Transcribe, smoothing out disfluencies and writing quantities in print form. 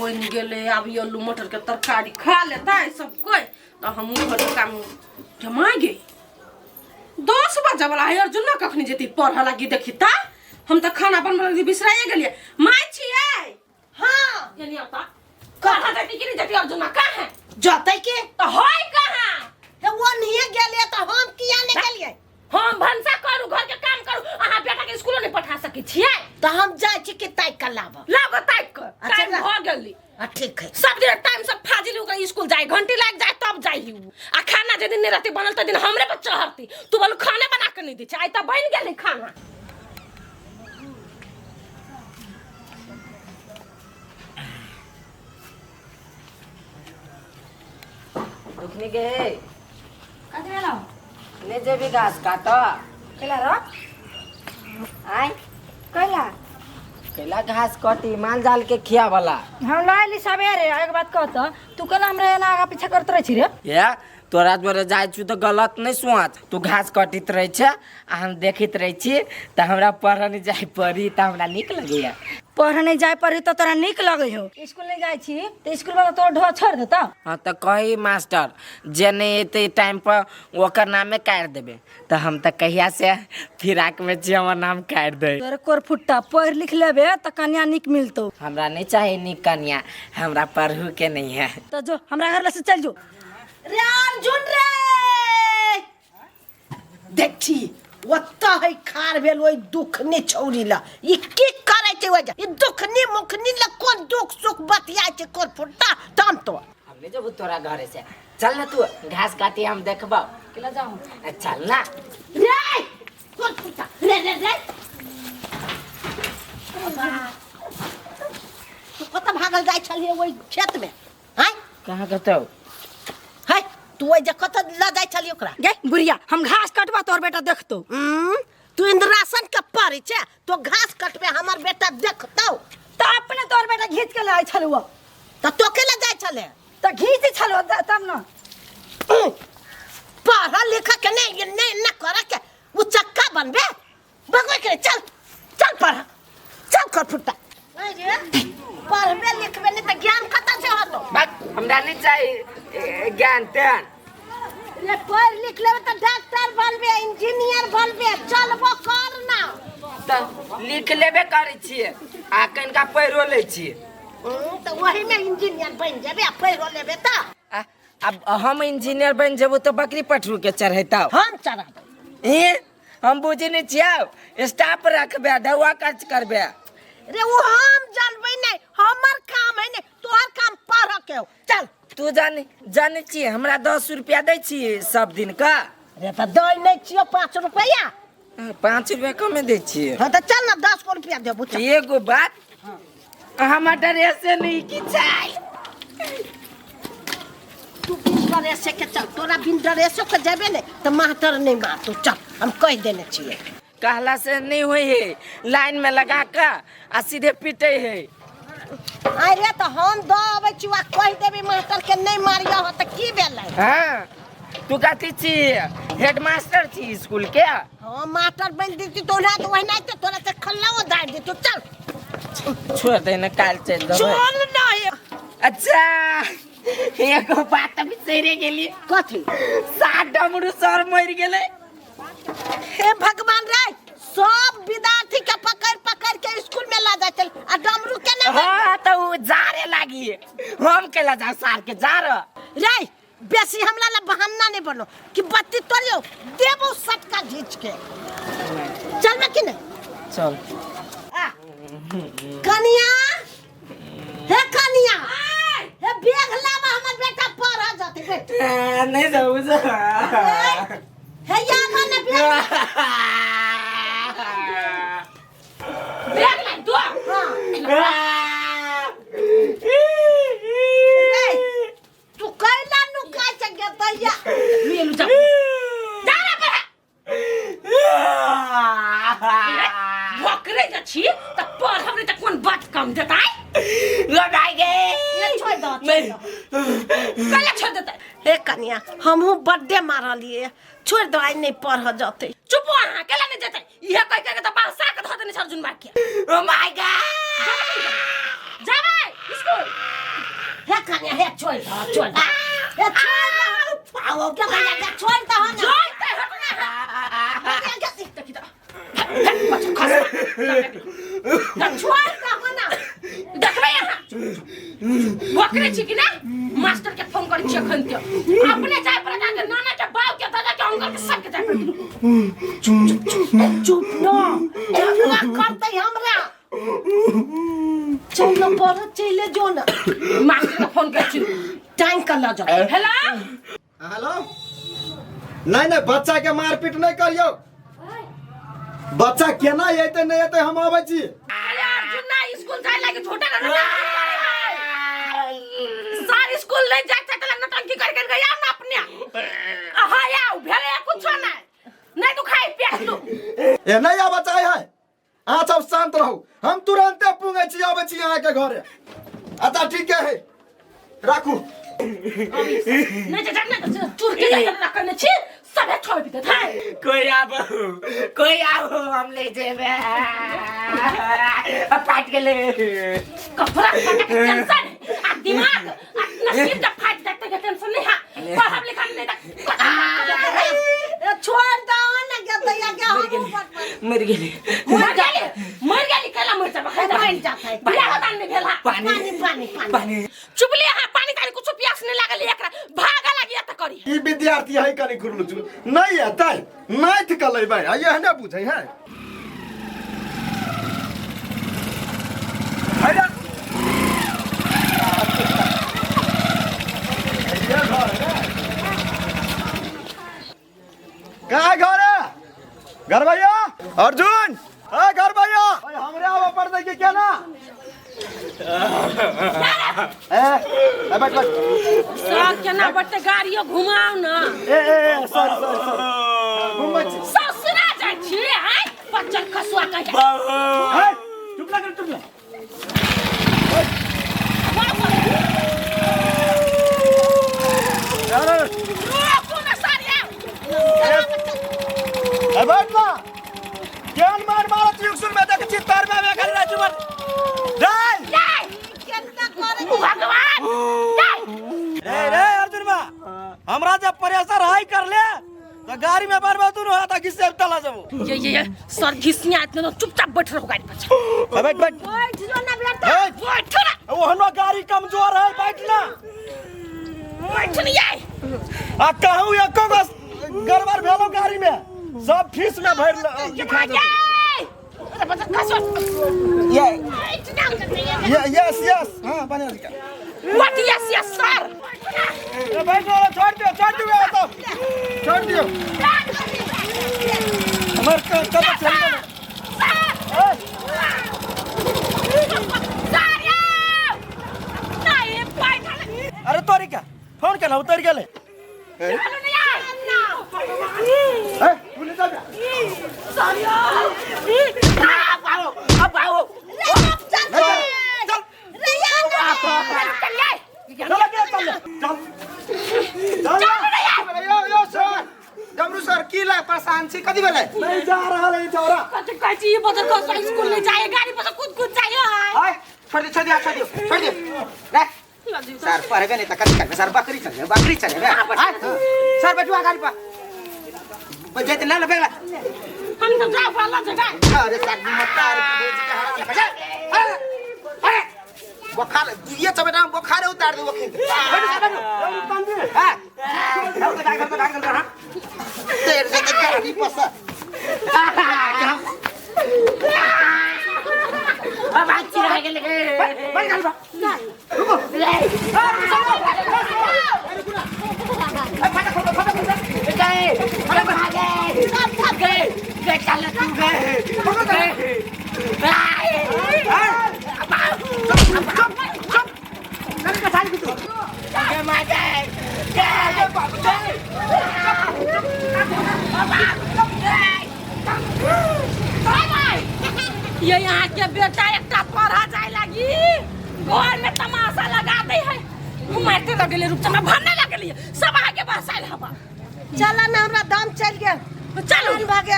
बन गेले अब आलू मटर के तरकारी खा लेता है सब कोई तो हम घर के काम जमा गए 10 बजे वाला है अर्जुन ना कखनी जेती पढ़ा लगी देखी ता हम तो खाना बनबे लगी बिसराइए गेलिए माय छिए हां यानी आता कहा देती कि नहीं जेती अर्जुन ना कहां है जतै के तो होय कहां तो वो नहीं गेलिए तो हम किया नहीं गेलिए हम भंसा करू घर के काम करू अहाँ बेटा के स्कूल नहीं पठा सके छिए तो हम जाय छी के ताई कर लाब ताई कर टाइम हो गेली ठीक है सब दिन टाइम से फाजिल ओकरा स्कूल जाए घंटी लाग जाए तब जाई आ खाना जे दिन नहीं रहती बनल त दिन हमरे पर चढ़ती तू बोल खाने बना के नहीं दी चाहे त बन गेली खाना दुखनी के कथि भेलौ ले जेबी घास काट केला र आय कैला घास कटी माल जाल के खिया वाला हम लाइली सवेरे एक बात कहत तू कल हमरा एना आगा पीछा करत रह छी रे या तोरा जोरे जाय छु तो गलत नहीं सोच तू घास कटित रह छ आ हम देखित रह छी त हमरा पढ़ने जाय पड़ी त हमरा निक लगैया पढ़ने जाय पड़ी तो तोरा निक लगे हो स्कूल नहीं जाय छी त स्कूल वाला तोर ढो छोड़ देता हां त कही मास्टर जे नहीं एते टाइम पर ओकर नामे काट देबे त हम त कहिया से फिराक में छी हमर नाम काट दे तोरे कोर फुट्टा पढ़ लिख लेबे त कन्या निक मिलतो हमरा नहीं चाहिए निक कन्या हमरा पढ़ू के नहीं है तो जो हमरा घर से चल जो रे अर्जुन रे देखी ओत्ता है खार भेल ओइ दुखनी छौरी ला ई की करे छै वजह ई दुखनी मुखनी ला कोन दुख सुख बतिया छै कोन फुट्टा तम तो हमने जब तोरा घरे से चल ना तू घास काटी हम देखबा केला जाऊ चल ना रे कोन फुट्टा रे तू कत भागल जाय छलिए ओइ खेत में हैं कहां कतौ है तू ओइ जकत ला जाय छलिए ओकरा गे बुढ़िया हम घास कटवा तोर बेटा देखतो तू इंद्रासन के पारी छै तो घास कटबे हमर बेटा देखतौ तो अपने तोर बेटा घीच के लाय छलुआ त तो के ला जाय छले तो घीच छलुआ तब ना पढ़ा लिखा के नहीं न करे के वो चक्का बनबे भगवे के चल पढ़ चल कर फुट्टा पढ़बे लिखबे नहीं तो ज्ञान खत्म से होतो हमरा नहीं चाहिए ज्ञान त्यान रे पढ़ लिख लेबे तो डॉक्टर बनबे इंजीनियर बनबे चलबो कर ना तो लिख लेबे करे छिए आ कनका पढ़ो ले छिए तो वही में इंजीनियर बन जेबे आ पढ़ो लेबे त अब हम इंजीनियर बन जेबो तो बकरी पठरू के चढ़ैता हम चढ़ा हम बुझे नहीं छिया स्टाफ रखबे दवा खर्च करबे रे वो हम जानबे नहीं हमर काम है नहीं तोहर काम पढ़ के चल तू जाने छिए हमरा 10 रुपया दै छी सब दिन का रे त दई नहीं छियो 5 रुपया 5 रुपया कम दे छिए हां त चल ना 10 रुपया देबो चल एगो बात हमर ड्रेस से नहीं की चाय तू बिन ड्रेस के चल तोरा बिन ड्रेस के जेबे ने त मास्टर नहीं मार तू चल हम कह देने छिए कहला से नहीं होई है लाइन में लगा के आ सीधे पीटे है अरे तो हम दो आबै छी आ कह देबे मास्टर के नहीं मारियो हो त की भेलै हां तू कहती छी हेडमास्टर छी स्कूल के हां मास्टर बन दी तो ना तो वही नहीं तो तोरा से खल्लाओ दाइ दी तू चल छोड़ दे ना काल चल दो चल ना अच्छा एको बात भी सही गेली कथी 7 डमरू सर मर गेले हे भगवान रे सब विद्यार्थी के पकड़ के स्कूल में ला जाते आ डमरू के ना हां तो जारे लागी हम केला जा सार के जार रे बेसी हमरा ला बहाना नहीं बनो कि बत्ती तोड़ियो देबो सटका घींच के चल ना कि नहीं चल कनिया हे कनिया हे बैग लावा हमर बेटा पढ़ जाते बेटा नहीं जाऊ जा हे या माने बैग लाई दो तू कैला नुका से गतैया ले लू जा जा रे भोकरे जा छी त पढ़ हमरे त कोन बात कम देताई लगाई गे छोड़ दो कला छोड़ देता हे कन्या हमहु बर्थडे मारलिए छोड़ दो आई नहीं पढ़ जाते चुप वहां केला नहीं जाते ये कह के त पासा के धो देने अर्जुन मार के ओ माय गॉड जा भाई स्कूल कन्या हे छोड़ दो हे छोड़ दो पाओ क्या कन्या छोड़ दो ना छोड़ बकरे छी ना मास्टर के फोन कर चखन के अपने जाय पर जाके नाना के बाप के दादा के अंकल के सब के जाय चुप ना झगड़ा करते हमरा चलो पर चले जो ना मास्टर के फोन कर छी टाइम कर ला जा हेलो हेलो नहीं बच्चा के मारपीट नहीं करियो बच्चा केना एते नहीं एते हम आबै छी अर्जुन ना स्कूल जाय लागे छोटा ना सारी स्कूल नहीं जाते तले नटंकी करके गया ना अपने हां या भेले कुछ नहीं तू खाई पेट लू ए नहीं आ बच्चा है आ सब शांत रहो हम तुरंत पुंगे छी आबै छी यहां के घरे अच्छा ठीक है राखू नहीं जाने चूर के जाय रखने छी सबे छोड़ भी दे कोई आबो हम ले जेबे पाट के ले कपड़ा फटा के टेंशन आ दिमाग आ नसीब जब फाट जाते के टेंशन नहीं है पढ़ा लिखा नहीं छोड़ दो ना क्या भैया क्या हो मर गेली मर गेली कला मर जाबा खाई मर जाता है बिया होता नहीं भेला पानी चुप ले हां पानी काली कुछ प्यास नहीं लागल एकरा भागा लागिया त करी ई विद्यार्थी है कनी खुरलु छु नहीं है तै नहीं थ कलै भाई ये ना बुझै है हैरा का घर है घर भैया अर्जुन ए घर भैया हमरे आवा पड़ दे के क्या ना ए बैठ सब केना बटे गाड़ियो घुमाओ ना ए सॉरी घुमै छी ससुरा जाय छी हैं बच्चन खसुआ कह ए चुप लग रोको ना सारिया ए बैठ ना ज्ञान मार युक्सुर में देख छी तार में कर रहा छु जय कितना करे भगवान रे अर्जुन बा हमरा जब प्रेशर हाई कर ले तो गाड़ी में बर्बाद न होता किससे तला जाबो ये सर घिसिया इतना चुपचाप बैठ रहो गाड़ी पर बैठ बैठ जो ना बेटा बैठ ना वो हनो गाड़ी कमजोर है बैठ ना बैठ नहीं आए आ कहूं एको बस गड़बड़ भेलो गाड़ी में सब फीस में भर लिखा दे अरे बच्चा खसुआ ये बैठ ना यस हां बने दिखा व्हाट यस सर बैठ लो छोड़ दियो तो छोड़ दियो हमर कब चल अरे तोरी क्या फोन केला उतर गेले पुलिस आ डमरू सर की ला परेशान छी कदी बेले नहीं जा रहा है चौरा कहती ये बच्चा खसुआ स्कूल नहीं जाए गाड़ी पर कूद जाए हाय छोड़ दे रे सर पढ़बे नहीं त कथि करबे सर बकरी चले हाय सर बैठवा गाड़ी पर जेते ना लगेला हम तो जाओ वाला जगह अरे सर मत अरे बुखार ये सब ना बुखार उतार दे वो खींच हां हां तेरे से गाड़ी पसा अब अच्छी रह गई बंद कर बा रुको ये यहाँ के बेटा एक पढ़ा जाए लगी घर में तमाशा लगाते है मारते लगले रुक मैं भरने लगली सब आगे बसाइल हवा चला ना हमरा दाम चल गया चलो भागे